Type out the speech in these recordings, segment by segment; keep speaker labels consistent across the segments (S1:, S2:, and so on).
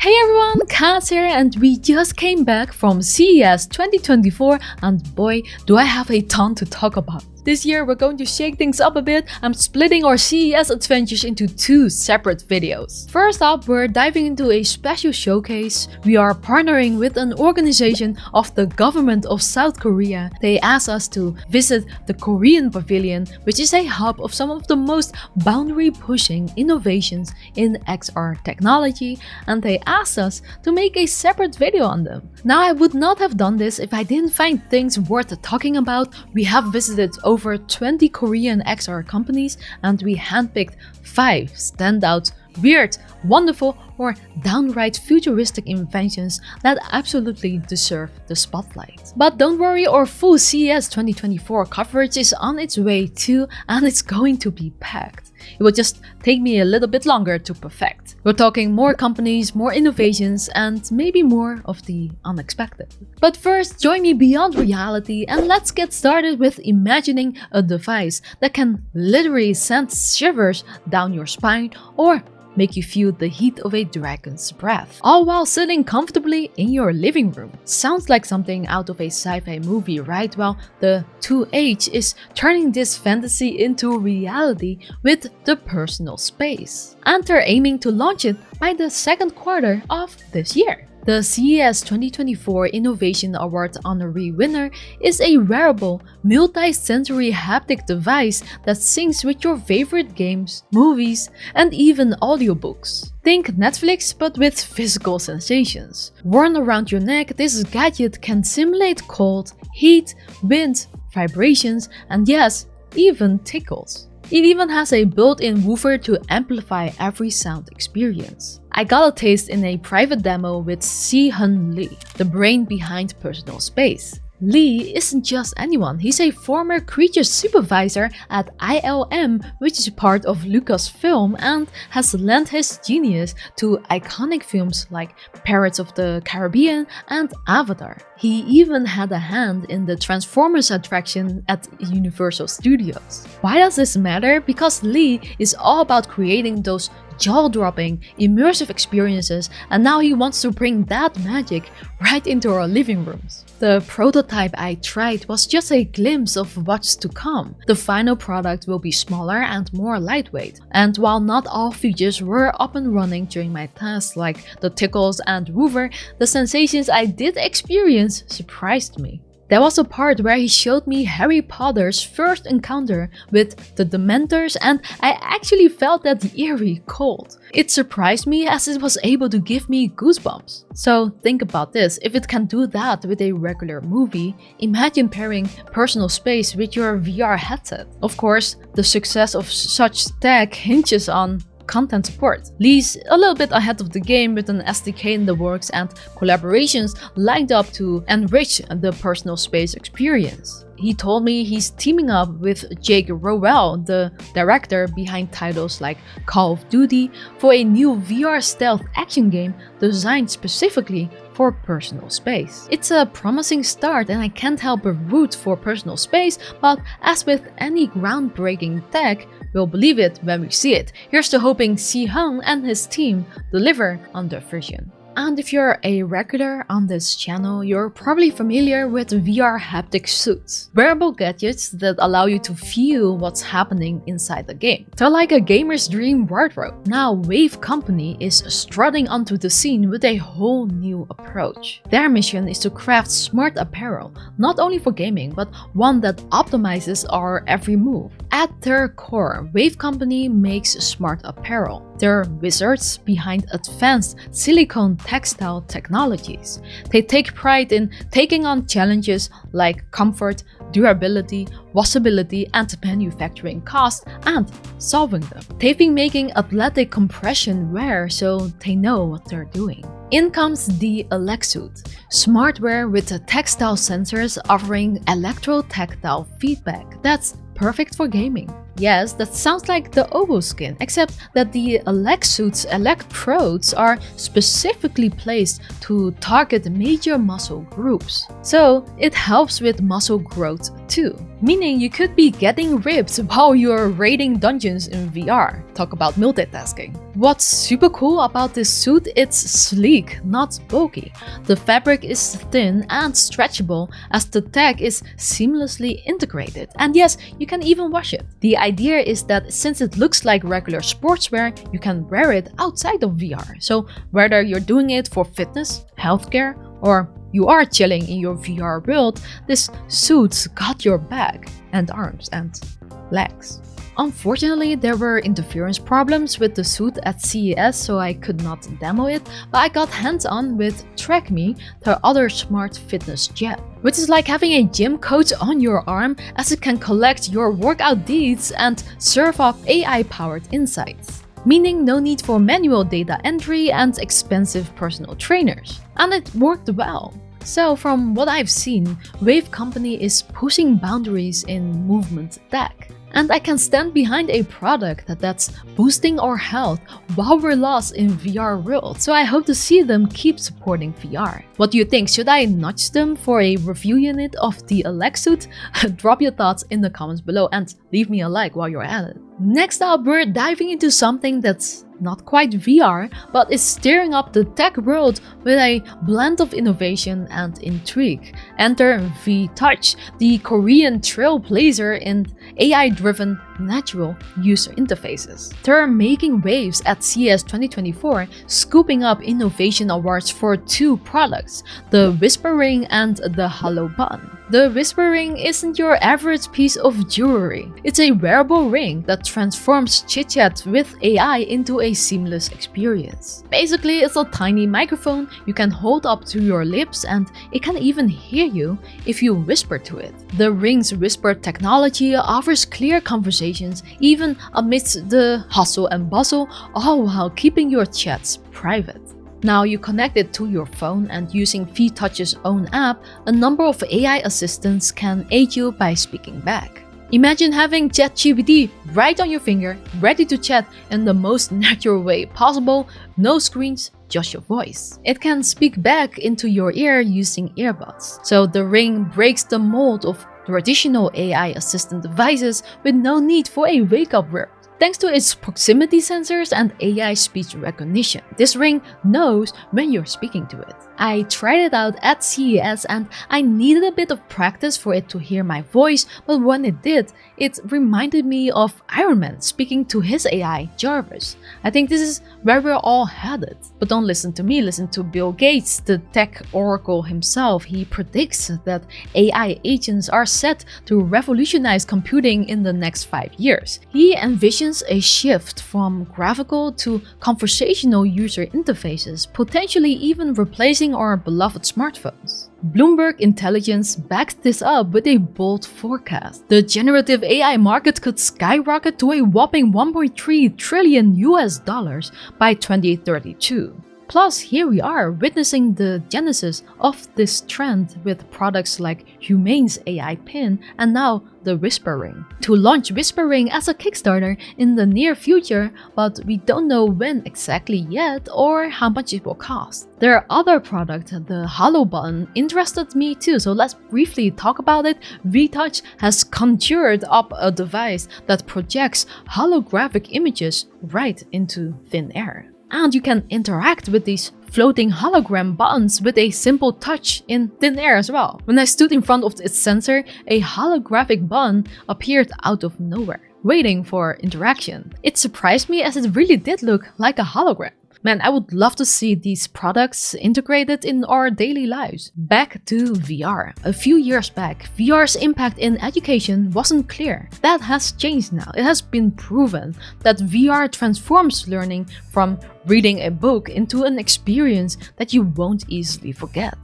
S1: Hey everyone, Cas here, and we just came back from CES 2024 and boy, do I have a ton to talk about. This year we're going to shake things up a bit. I'm splitting our CES adventures into two separate videos. First up, we're diving into a special showcase. We are partnering with an organization of the government of South Korea. They asked us to visit the Korean Pavilion, which is a hub of some of the most boundary-pushing innovations in XR technology, and they asked us to make a separate video on them. Now, I would not have done this if I didn't find things worth talking about. We have visited over 20 Korean XR companies and we handpicked 5 standout, weird, wonderful, or downright futuristic inventions that absolutely deserve the spotlight. But don't worry, our full CES 2024 coverage is on its way too, and it's going to be packed. It will just take me a little bit longer to perfect. We're talking more companies, more innovations, and maybe more of the unexpected. But first, join me beyond reality and let's get started with imagining a device that can literally send shivers down your spine or make you feel the heat of a dragon's breath, all while sitting comfortably in your living room. Sounds like something out of a sci-fi movie, right? Well, the 2H is turning this fantasy into reality with the personal space. And they're aiming to launch it by the second quarter of this year. The CES 2024 Innovation Award honorary winner is a wearable, multi-sensory haptic device that syncs with your favorite games, movies, and even audiobooks. Think Netflix but with physical sensations. Worn around your neck, this gadget can simulate cold, heat, wind, vibrations, and yes, even tickles. It even has a built-in woofer to amplify every sound experience. I got a taste in a private demo with Si-Hun Lee, the brain behind Personal Space. Lee isn't just anyone, he's a former creature supervisor at ILM, which is part of Lucasfilm, and has lent his genius to iconic films like Pirates of the Caribbean and Avatar. He even had a hand in the Transformers attraction at Universal Studios. Why does this matter? Because Lee is all about creating those jaw-dropping, immersive experiences, and now he wants to bring that magic right into our living rooms. The prototype I tried was just a glimpse of what's to come. The final product will be smaller and more lightweight. And while not all features were up and running during my test, like the tickles and woofer, the sensations I did experience surprised me. There was a part where he showed me Harry Potter's first encounter with the Dementors, and I actually felt that eerie cold. It surprised me as it was able to give me goosebumps. So think about this, if it can do that with a regular movie, imagine pairing Personal Space with your VR headset. Of course, the success of such tech hinges on content support. Lee's a little bit ahead of the game with an SDK in the works and collaborations lined up to enrich the Personal Space experience. He told me he's teaming up with Jake Rowell, the director behind titles like Call of Duty, for a new VR stealth action game designed specifically for Personal Space. It's a promising start and I can't help but root for Personal Space, but as with any groundbreaking tech, we'll believe it when we see it. Here's to hoping Si-Hun and his team deliver on their vision. And if you're a regular on this channel, you're probably familiar with VR haptic suits, wearable gadgets that allow you to feel what's happening inside the game. They're like a gamer's dream wardrobe. Now, Wave Company is strutting onto the scene with a whole new approach. Their mission is to craft smart apparel, not only for gaming, but one that optimizes our every move. At their core, Wave Company makes smart apparel. They're wizards behind advanced silicone textile technologies. They take pride in taking on challenges like comfort, durability, washability, and manufacturing costs, and solving them. They've been making athletic compression wear, so they know what they're doing. In comes the Elexsuit, smartwear with textile sensors offering electro-tactile feedback that's perfect for gaming. Yes, that sounds like the oval skin, except that the suit's electrodes are specifically placed to target major muscle groups. So it helps with muscle growth too, meaning you could be getting ripped while you're raiding dungeons in VR. Talk about multitasking. What's super cool about this suit, it's sleek, not bulky. The fabric is thin and stretchable as the tech is seamlessly integrated. And yes, you can even wash it. The idea is that since it looks like regular sportswear, you can wear it outside of VR. So whether you're doing it for fitness, healthcare, or you are chilling in your VR world, this suit's got your back and arms and legs. Unfortunately, there were interference problems with the suit at CES, so I could not demo it, but I got hands-on with TrackMe, their other smart fitness gem, which is like having a gym coach on your arm, as it can collect your workout deeds and serve up AI-powered insights, meaning no need for manual data entry and expensive personal trainers. And it worked well. So from what I've seen, Wave Company is pushing boundaries in movement tech. And I can stand behind a product that's boosting our health while we're lost in VR world. So I hope to see them keep supporting VR. What do you think? Should I nudge them for a review unit of the Suit? Drop your thoughts in the comments below and leave me a like while you're at it. Next up, we're diving into something that's not quite VR, but is stirring up the tech world with a blend of innovation and intrigue. Enter V-Touch, the Korean trailblazer in AI-driven natural user interfaces. They're making waves at CES 2024, scooping up innovation awards for two products, the Whisper Ring and the Hollow Button. The Whisper Ring isn't your average piece of jewelry. It's a wearable ring that transforms chit-chat with AI into a seamless experience. Basically, it's a tiny microphone you can hold up to your lips, and it can even hear you if you whisper to it. The ring's whisper technology offers clear conversations even amidst the hustle and bustle, all while keeping your chats private. Now you connect it to your phone, and using V-Touch's own app, a number of AI assistants can aid you by speaking back. Imagine having ChatGPT right on your finger, ready to chat in the most natural way possible, no screens, just your voice. It can speak back into your ear using earbuds. So the ring breaks the mold of traditional AI assistant devices with no need for a wake-up word. Thanks to its proximity sensors and AI speech recognition, this ring knows when you're speaking to it. I tried it out at CES and I needed a bit of practice for it to hear my voice, but when it did, it reminded me of Iron Man speaking to his AI, Jarvis. I think this is where we're all headed. But don't listen to me, listen to Bill Gates, the tech oracle himself. He predicts that AI agents are set to revolutionize computing in the next 5 years. He envisions a shift from graphical to conversational user interfaces, potentially even replacing our beloved smartphones. Bloomberg Intelligence backed this up with a bold forecast. The generative AI market could skyrocket to a whopping $1.3 trillion by 2032. Plus, here we are witnessing the genesis of this trend with products like Humane's AI Pin and now the Whisper Ring. To launch Whisper Ring as a Kickstarter in the near future, but we don't know when exactly yet or how much it will cost. Their other product, the Hollow Button, interested me too, so let's briefly talk about it. V-Touch has conjured up a device that projects holographic images right into thin air. And you can interact with these floating hologram buttons with a simple touch in thin air as well. When I stood in front of its sensor, a holographic button appeared out of nowhere, waiting for interaction. It surprised me as it really did look like a hologram. Man, I would love to see these products integrated in our daily lives. Back to VR. A few years back, VR's impact in education wasn't clear. That has changed now. It has been proven that VR transforms learning from reading a book into an experience that you won't easily forget.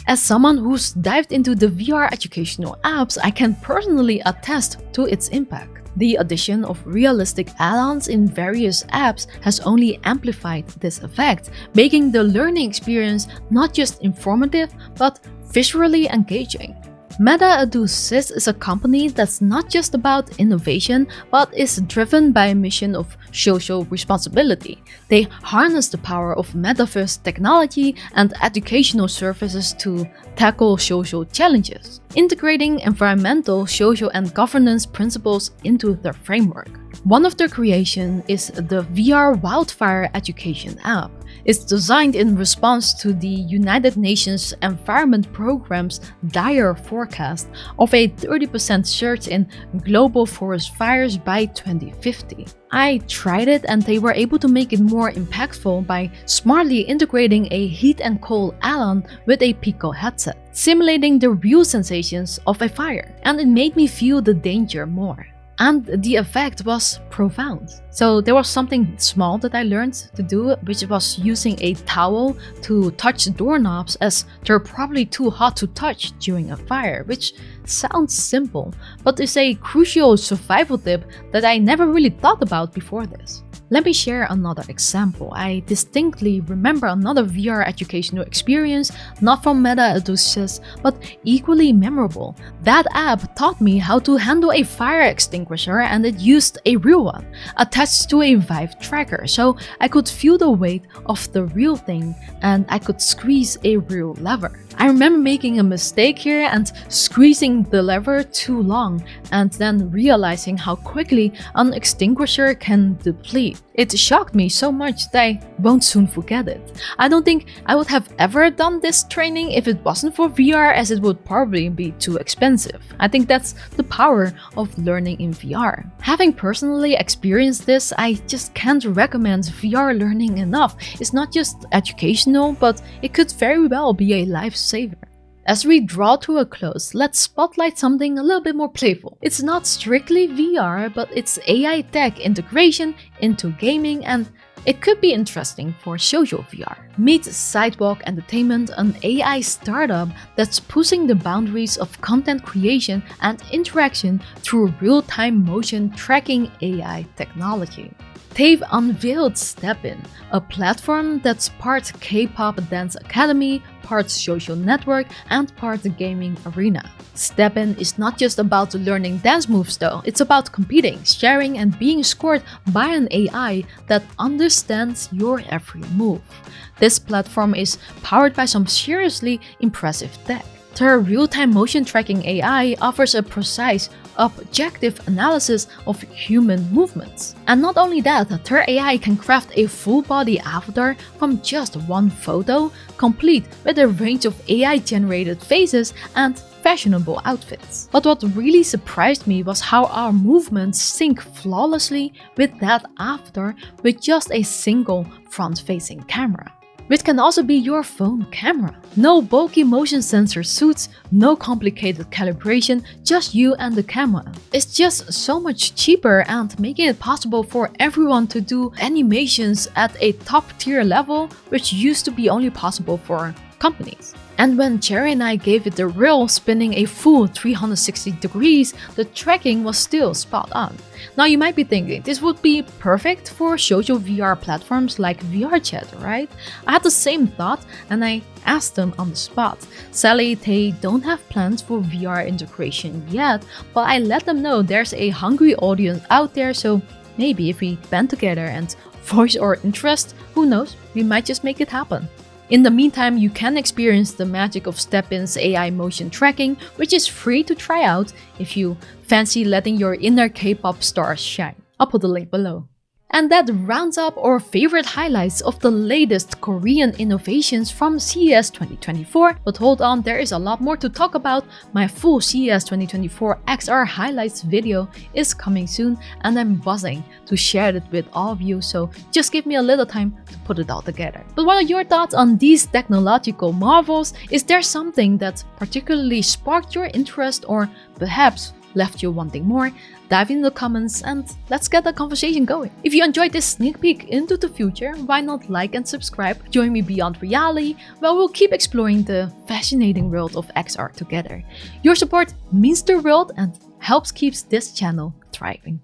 S1: As someone who's dived into the VR educational apps, I can personally attest to its impact. The addition of realistic add-ons in various apps has only amplified this effect, making the learning experience not just informative, but visually engaging. Meta is a company that's not just about innovation, but is driven by a mission of social responsibility. They harness the power of metaverse technology and educational services to tackle social challenges, integrating environmental, social, and governance principles into their framework. One of their creations is the VR Wildfire Education app. It's designed in response to the United Nations Environment Programme's dire forecast of a 30% surge in global forest fires by 2050. I tried it and they were able to make it more impactful by smartly integrating a heat and cold add-on with a Pico headset, simulating the real sensations of a fire, and it made me feel the danger more. And the effect was profound. So there was something small that I learned to do, which was using a towel to touch doorknobs as they're probably too hot to touch during a fire, which sounds simple, but is a crucial survival tip that I never really thought about before this. Let me share another example. I distinctly remember another VR educational experience, not from Meta, but equally memorable. That app taught me how to handle a fire extinguisher, and it used a real one, attached to a Vive tracker, so I could feel the weight of the real thing and I could squeeze a real lever. I remember making a mistake here and squeezing the lever too long, and then realizing how quickly an extinguisher can deplete. It shocked me so much that I won't soon forget it. I don't think I would have ever done this training if it wasn't for VR, as it would probably be too expensive. I think that's the power of learning in VR. Having personally experienced this, I just can't recommend VR learning enough. It's not just educational, but it could very well be a lifesaver. As we draw to a close, let's spotlight something a little bit more playful. It's not strictly VR, but it's AI tech integration into gaming, and it could be interesting for social VR. Meet Sidewalk Entertainment, an AI startup that's pushing the boundaries of content creation and interaction through real-time motion tracking AI technology. They've unveiled StepIn, a platform that's part K-pop dance academy, part social network, and part gaming arena. StepIn is not just about learning dance moves though, it's about competing, sharing, and being scored by an AI that understands your every move. This platform is powered by some seriously impressive tech. Their real-time motion tracking AI offers a precise, objective analysis of human movements. And not only that, their AI can craft a full-body avatar from just one photo, complete with a range of AI-generated faces and fashionable outfits. But what really surprised me was how our movements sync flawlessly with that avatar with just a single front-facing camera, which can also be your phone camera. No bulky motion sensor suits, no complicated calibration, just you and the camera. It's just so much cheaper and making it possible for everyone to do animations at a top tier level, which used to be only possible for companies. And when Chary and I gave it a reel spinning a full 360 degrees, the tracking was still spot on. Now you might be thinking, this would be perfect for social VR platforms like VRChat, right? I had the same thought and I asked them on the spot. Sadly, they don't have plans for VR integration yet, but I let them know there's a hungry audience out there, so maybe if we band together and voice our interest, who knows, we might just make it happen. In the meantime, you can experience the magic of StepIn's AI motion tracking, which is free to try out if you fancy letting your inner K-pop stars shine. I'll put the link below. And that rounds up our favorite highlights of the latest Korean innovations from CES 2024. But hold on, there is a lot more to talk about. My full CES 2024 XR highlights video is coming soon, and I'm buzzing to share it with all of you, so just give me a little time to put it all together. But what are your thoughts on these technological marvels? Is there something that particularly sparked your interest or perhaps left you wanting more? Dive in the comments and let's get the conversation going. If you enjoyed this sneak peek into the future, why not like and subscribe? Join me beyond reality, where we'll keep exploring the fascinating world of XR together. Your support means the world and helps keeps this channel thriving.